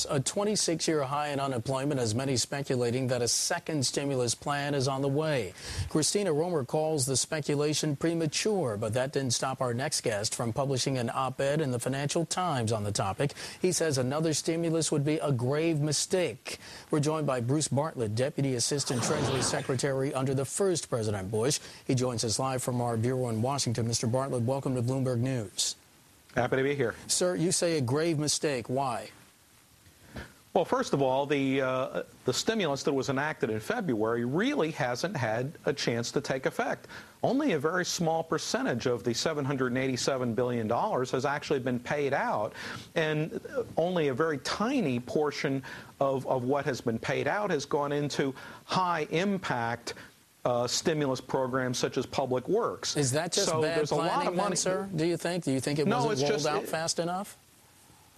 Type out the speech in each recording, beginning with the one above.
A 26-year high in unemployment has many speculating that a second stimulus plan is on the way. Christina Romer calls the speculation premature, but that didn't stop our next guest from publishing an op-ed in the Financial Times on the topic. He says another stimulus would be a grave mistake. We're joined by Bruce Bartlett, Deputy Assistant Treasury Secretary under the first President Bush. He joins us live from our bureau in Washington. Mr. Bartlett, welcome to Bloomberg News. Happy to be here. Sir, you say a grave mistake. Why? Well, first of all, the stimulus that was enacted in February really hasn't had a chance to take effect. Only a very small percentage of the $787 billion has actually been paid out, and only a very tiny portion of what has been paid out has gone into high-impact stimulus programs such as public works. Is that just bad planning, then, sir? Do you think? Do you think it wasn't rolled out fast enough?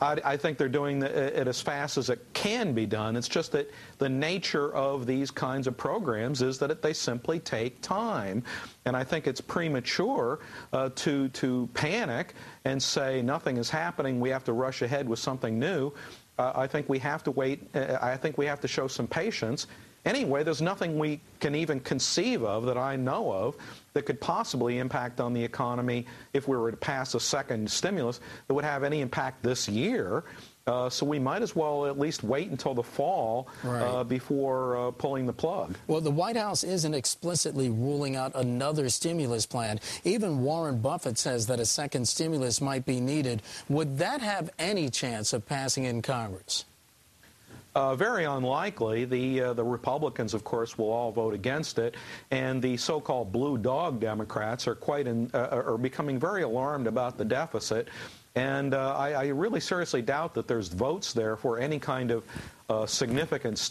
I think they're doing it as fast as it can be done. It's just that the nature of these kinds of programs is that they simply take time. And I think it's premature to panic and say nothing is happening, we have to rush ahead with something new. I think we have to wait. I think we have to show some patience. Anyway, there's nothing we can even conceive of that I know of that could possibly impact on the economy if we were to pass a second stimulus that would have any impact this year. So we might as well at least wait until the fall before pulling the plug. Well, the White House isn't explicitly ruling out another stimulus plan. Even Warren Buffett says that a second stimulus might be needed. Would that have any chance of passing in Congress? Very unlikely. The Republicans, of course, will all vote against it, and the so-called blue dog Democrats are are becoming very alarmed about the deficit. And I really seriously doubt that there's votes there for any kind of significant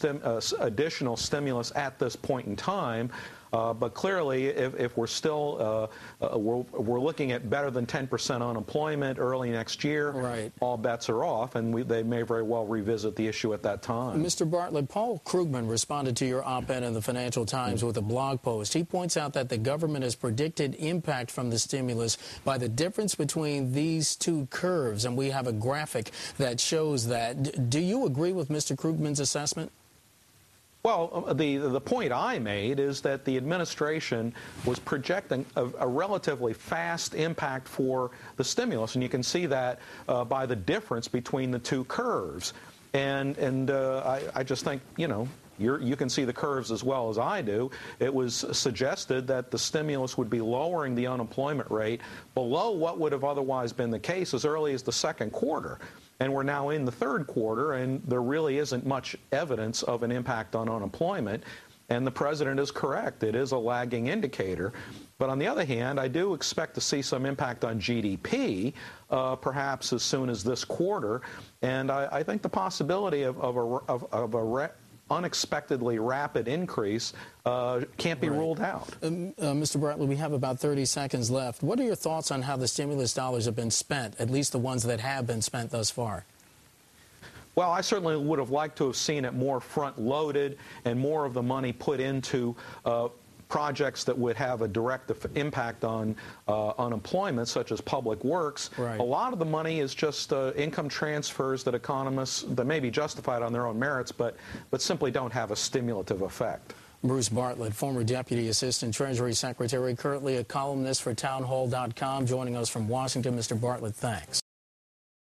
additional stimulus at this point in time. But clearly, if we're still we're looking at better than 10% unemployment early next year, all bets are off, and they may very well revisit the issue at that time. Mr. Bartlett, Paul Krugman responded to your op-ed in the Financial Times with a blog post. He points out that the government has predicted impact from the stimulus by the difference between these two curves, and we have a graphic that shows that. Do you agree with Mr. Krugman's assessment? Well, the point I made is that the administration was projecting a relatively fast impact for the stimulus, and you can see that by the difference between the two curves. And I just think, you can see the curves as well as I do. It was suggested that the stimulus would be lowering the unemployment rate below what would have otherwise been the case as early as the second quarter. And we're now in the third quarter, and there really isn't much evidence of an impact on unemployment. And the president is correct. It is a lagging indicator. But on the other hand, I do expect to see some impact on GDP, perhaps as soon as this quarter. And I think the possibility of a unexpectedly rapid increase can't be ruled out. Mr. Bartlett, we have about 30 seconds left. What are your thoughts on how the stimulus dollars have been spent, at least the ones that have been spent thus far? Well, I certainly would have liked to have seen it more front-loaded and more of the money put into projects that would have a direct impact on unemployment, such as public works. A lot of the money is just income transfers that economists, that may be justified on their own merits, but simply don't have a stimulative effect. Bruce Bartlett, former Deputy Assistant Treasury Secretary, currently a columnist for townhall.com, joining us from Washington. Mr. Bartlett, thanks.